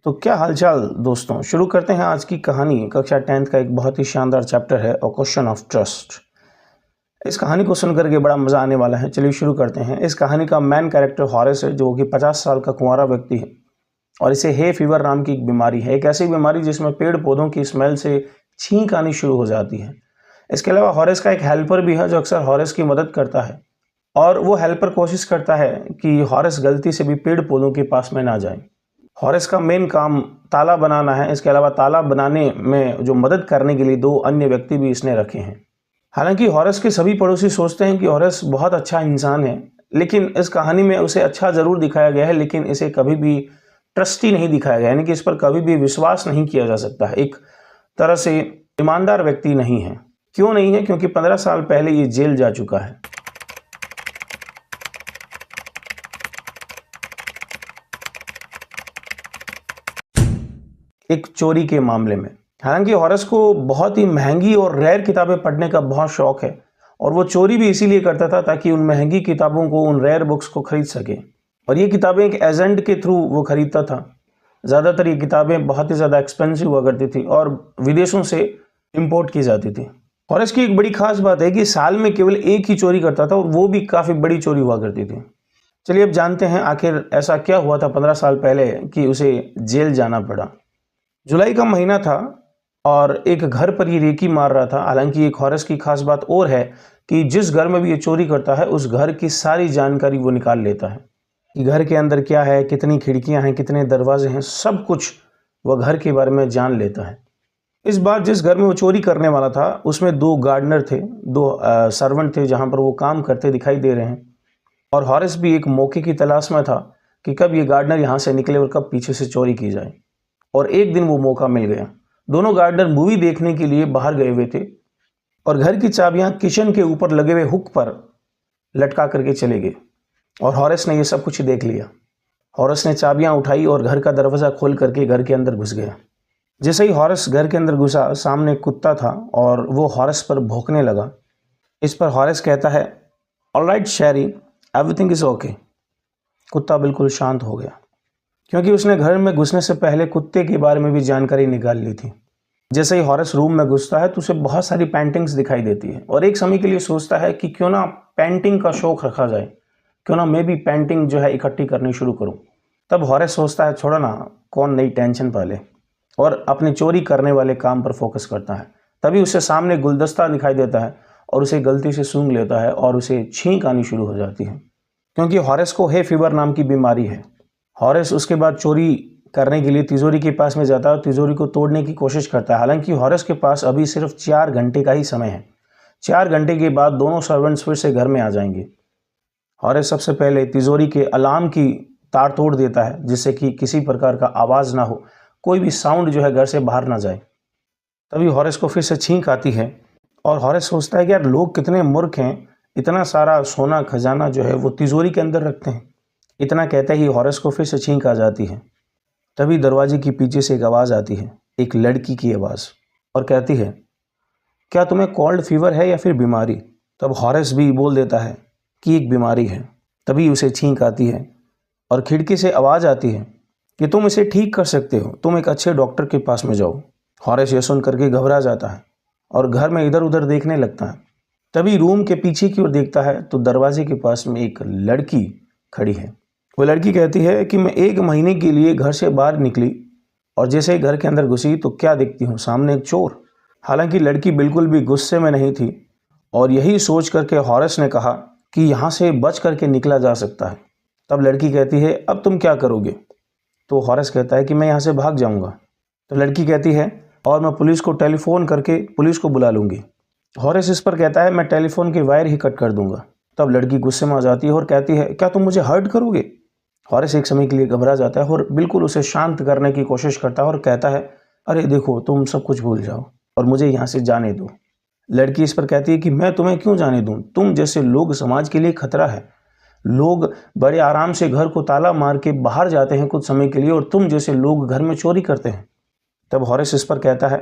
तो क्या हालचाल दोस्तों, शुरू करते हैं आज की कहानी। कक्षा 10th का एक बहुत ही शानदार चैप्टर है अ क्वेश्चन ऑफ ट्रस्ट। इस कहानी को सुनकर के बड़ा मज़ा आने वाला है। चलिए शुरू करते हैं। इस कहानी का मेन कैरेक्टर हॉरेस है, जो कि 50 साल का कुंवारा व्यक्ति है और इसे हे फीवर नाम की एक बीमारी है। एक ऐसी बीमारी जिसमें पेड़ पौधों की स्मेल से छींक आनी शुरू हो जाती है। इसके अलावा हॉरेस का एक हेल्पर भी है जो अक्सर हॉरेस की मदद करता है और वो हेल्पर कोशिश करता है कि हॉरेस गलती से भी पेड़ पौधों के पास में ना जाए। हॉरेस का मेन काम ताला बनाना है। इसके अलावा ताला बनाने में जो मदद करने के लिए 2 अन्य व्यक्ति भी इसने रखे हैं। हालांकि हॉरेस के सभी पड़ोसी सोचते हैं कि हॉरेस बहुत अच्छा इंसान है, लेकिन इस कहानी में उसे अच्छा ज़रूर दिखाया गया है, लेकिन इसे कभी भी ट्रस्टी नहीं दिखाया गया, यानी कि इस पर कभी भी विश्वास नहीं किया जा सकता है। एक तरह से ईमानदार व्यक्ति नहीं है। क्यों नहीं है? क्योंकि 15 साल पहले ये जेल जा चुका है। एक चोरी के मामले में। हालांकि हॉरेस को बहुत ही महंगी और रेयर किताबें पढ़ने का बहुत शौक है और वो चोरी भी इसीलिए करता था ताकि उन महंगी किताबों को, उन रेयर बुक्स को खरीद सके। और ये किताबें एक एजेंट के थ्रू वो खरीदता था। ज़्यादातर ये किताबें बहुत ही ज़्यादा एक्सपेंसिव हुआ करती थी और विदेशों से इम्पोर्ट की जाती थी। हॉरेस की एक बड़ी खास बात है कि साल में केवल एक ही चोरी करता था और वो भी काफ़ी बड़ी चोरी हुआ करती थी। चलिए अब जानते हैं आखिर ऐसा क्या हुआ था 15 साल पहले कि उसे जेल जाना पड़ा। जुलाई का महीना था और एक घर पर ये रेकी मार रहा था। हालांकि एक हॉरेस की खास बात और है कि जिस घर में भी ये चोरी करता है उस घर की सारी जानकारी वो निकाल लेता है कि घर के अंदर क्या है, कितनी खिड़कियां हैं, कितने दरवाजे हैं, सब कुछ वह घर के बारे में जान लेता है। इस बार जिस घर में वो चोरी करने वाला था उसमें 2 गार्डनर थे, 2 सर्वेंट थे जहाँ पर वो काम करते दिखाई दे रहे हैं। और हॉरेस भी एक मौके की तलाश में था कि कब ये गार्डनर यहाँ से निकले और कब पीछे से चोरी की जाए। और एक दिन वो मौका मिल गया। दोनों गार्डनर मूवी देखने के लिए बाहर गए हुए थे और घर की चाबियां किचन के ऊपर लगे हुए हुक पर लटका करके चले गए और हॉरेस ने ये सब कुछ देख लिया। हॉरेस ने चाबियां उठाई और घर का दरवाज़ा खोल करके घर के अंदर घुस गया। जैसे ही हॉरेस घर के अंदर घुसा, सामने एक कुत्ता था और वो हॉरेस पर भौंकने लगा। इस पर हॉरेस कहता है, alright Sheri, everything is okay. कुत्ता बिल्कुल शांत हो गया क्योंकि उसने घर में घुसने से पहले कुत्ते के बारे में भी जानकारी निकाल ली थी। जैसे ही हॉरेस रूम में घुसता है तो उसे बहुत सारी पेंटिंग्स दिखाई देती है और एक समय के लिए सोचता है कि क्यों ना पेंटिंग का शौक रखा जाए, क्यों ना मैं भी पेंटिंग जो है इकट्ठी करनी शुरू करूं। तब हॉरेस सोचता है, छोड़ो ना, कौन नई टेंशन पाले, और अपने चोरी करने वाले काम पर फोकस करता है। तभी उसे सामने गुलदस्ता दिखाई देता है और उसे गलती से सूंघ लेता है और उसे छींक आनी शुरू हो जाती है क्योंकि हॉरेस को हे फीवर नाम की बीमारी है। हॉरेस उसके बाद चोरी करने के लिए तिजोरी के पास में जाता है और तिजोरी को तोड़ने की कोशिश करता है। हालांकि हॉरेस के पास अभी सिर्फ 4 घंटे का ही समय है। 4 घंटे के बाद दोनों सर्वेंट्स फिर से घर में आ जाएंगे। हॉरेस सबसे पहले तिजोरी के अलार्म की तार तोड़ देता है जिससे कि किसी प्रकार का आवाज़ ना हो, कोई भी साउंड जो है घर से बाहर ना जाए। तभी हॉरेस को फिर से छींक आती है और हॉरेस सोचता है कि यार लोग कितने मूर्ख हैं, इतना सारा सोना खजाना जो है वो तिजोरी के अंदर रखते हैं। इतना कहते ही हॉरेस को फिर से छींक आ जाती है। तभी दरवाजे के पीछे से एक आवाज़ आती है, एक लड़की की आवाज़, और कहती है, क्या तुम्हें कोल्ड फीवर है या फिर बीमारी? तब हॉरेस भी बोल देता है कि एक बीमारी है। तभी उसे छींक आती है और खिड़की से आवाज़ आती है कि तुम इसे ठीक कर सकते हो, तुम एक अच्छे डॉक्टर के पास में जाओ। हॉरेस ये सुन करके घबरा जाता है और घर में इधर उधर देखने लगता है। तभी रूम के पीछे की ओर देखता है तो दरवाजे के पास में एक लड़की खड़ी है। वो लड़की कहती है कि मैं 1 महीने के लिए घर से बाहर निकली और जैसे ही घर के अंदर घुसी तो क्या देखती हूँ, सामने एक चोर। हालांकि लड़की बिल्कुल भी गुस्से में नहीं थी और यही सोच करके हॉरेस ने कहा कि यहाँ से बच करके निकला जा सकता है। तब लड़की कहती है, अब तुम क्या करोगे? तो हॉरेस कहता है कि मैं यहाँ से भाग जाऊँगा। तो लड़की कहती है, और मैं पुलिस को टेलीफोन करके पुलिस को बुला लूँगी। हॉरेस इस पर कहता है, मैं टेलीफोन की वायर ही कट कर दूँगा। तब लड़की गुस्से में आ जाती है और कहती है, क्या तुम मुझे हर्ट करोगे? हॉरेस एक समय के लिए घबरा जाता है और बिल्कुल उसे शांत करने की कोशिश करता है और कहता है, अरे देखो, तुम सब कुछ भूल जाओ और मुझे यहाँ से जाने दो। लड़की इस पर कहती है कि मैं तुम्हें क्यों जाने दूँ, तुम जैसे लोग समाज के लिए खतरा है। लोग बड़े आराम से घर को ताला मार के बाहर जाते हैं कुछ समय के लिए और तुम जैसे लोग घर में चोरी करते हैं। तब हॉरेस इस पर कहता है,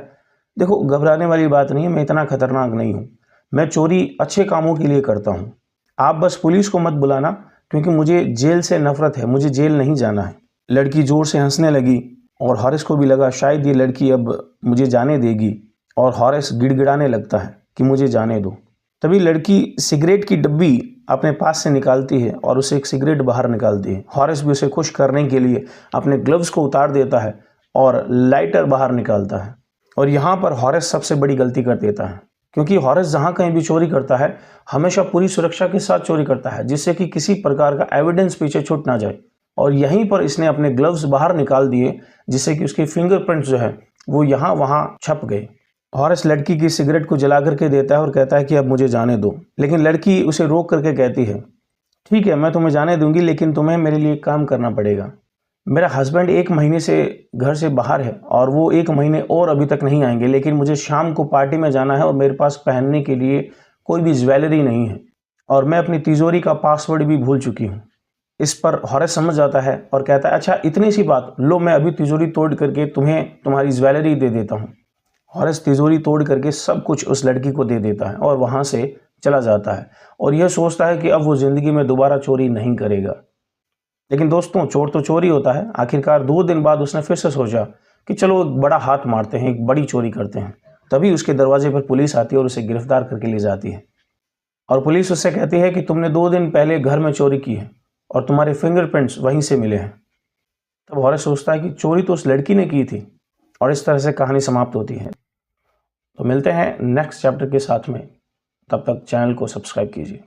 देखो, घबराने वाली बात नहीं है, मैं इतना खतरनाक नहीं हूँ, मैं चोरी अच्छे कामों के लिए करता हूँ। आप बस पुलिस को मत बुलाना क्योंकि मुझे जेल से नफरत है, मुझे जेल नहीं जाना है। लड़की जोर से हंसने लगी और हॉरेस को भी लगा शायद ये लड़की अब मुझे जाने देगी, और हॉरेस गिड़गिड़ाने लगता है कि मुझे जाने दो। तभी लड़की सिगरेट की डब्बी अपने पास से निकालती है और उसे एक सिगरेट बाहर निकालती है। हॉरेस भी उसे खुश करने के लिए अपने ग्लव्स को उतार देता है और लाइटर बाहर निकालता है। और यहाँ पर हॉरेस सबसे बड़ी गलती कर देता है, क्योंकि हॉरेस जहाँ कहीं भी चोरी करता है हमेशा पूरी सुरक्षा के साथ चोरी करता है, जिससे कि किसी प्रकार का एविडेंस पीछे छूट ना जाए। और यहीं पर इसने अपने ग्लव्स बाहर निकाल दिए, जिससे कि उसके फिंगरप्रिंट्स जो है वो यहाँ वहाँ छप गए। हॉरेस लड़की की सिगरेट को जला करके देता है और कहता है कि अब मुझे जाने दो, लेकिन लड़की उसे रोक करके कहती है, ठीक है मैं तुम्हें जाने दूंगी, लेकिन तुम्हें मेरे लिए एक काम करना पड़ेगा। मेरा हस्बैंड 1 महीने से घर से बाहर है और वो 1 महीने और अभी तक नहीं आएंगे, लेकिन मुझे शाम को पार्टी में जाना है और मेरे पास पहनने के लिए कोई भी ज्वेलरी नहीं है, और मैं अपनी तिजोरी का पासवर्ड भी भूल चुकी हूँ। इस पर हॉरेस समझ जाता है और कहता है, अच्छा इतनी सी बात, लो मैं अभी तिजोरी तोड़ करके तुम्हें तुम्हारी ज्वेलरी दे देता हूँ। हॉरेस तिजोरी तोड़ करके सब कुछ उस लड़की को दे देता है और वहाँ से चला जाता है, और यह सोचता है कि अब वो ज़िंदगी में दोबारा चोरी नहीं करेगा। लेकिन दोस्तों, चोर तो चोरी होता है। आखिरकार 2 दिन बाद उसने फिर से सोचा कि चलो एक बड़ा हाथ मारते हैं, एक बड़ी चोरी करते हैं। तभी उसके दरवाजे पर पुलिस आती है और उसे गिरफ्तार करके ले जाती है। और पुलिस उससे कहती है कि तुमने 2 दिन पहले घर में चोरी की है और तुम्हारे फिंगरप्रिंट्स वहीं से मिले हैं। तब हॉरेस सोचता है कि चोरी तो उस लड़की ने की थी, और इस तरह से कहानी समाप्त होती है। तो मिलते हैं नेक्स्ट चैप्टर के साथ में, तब तक चैनल को सब्सक्राइब कीजिए।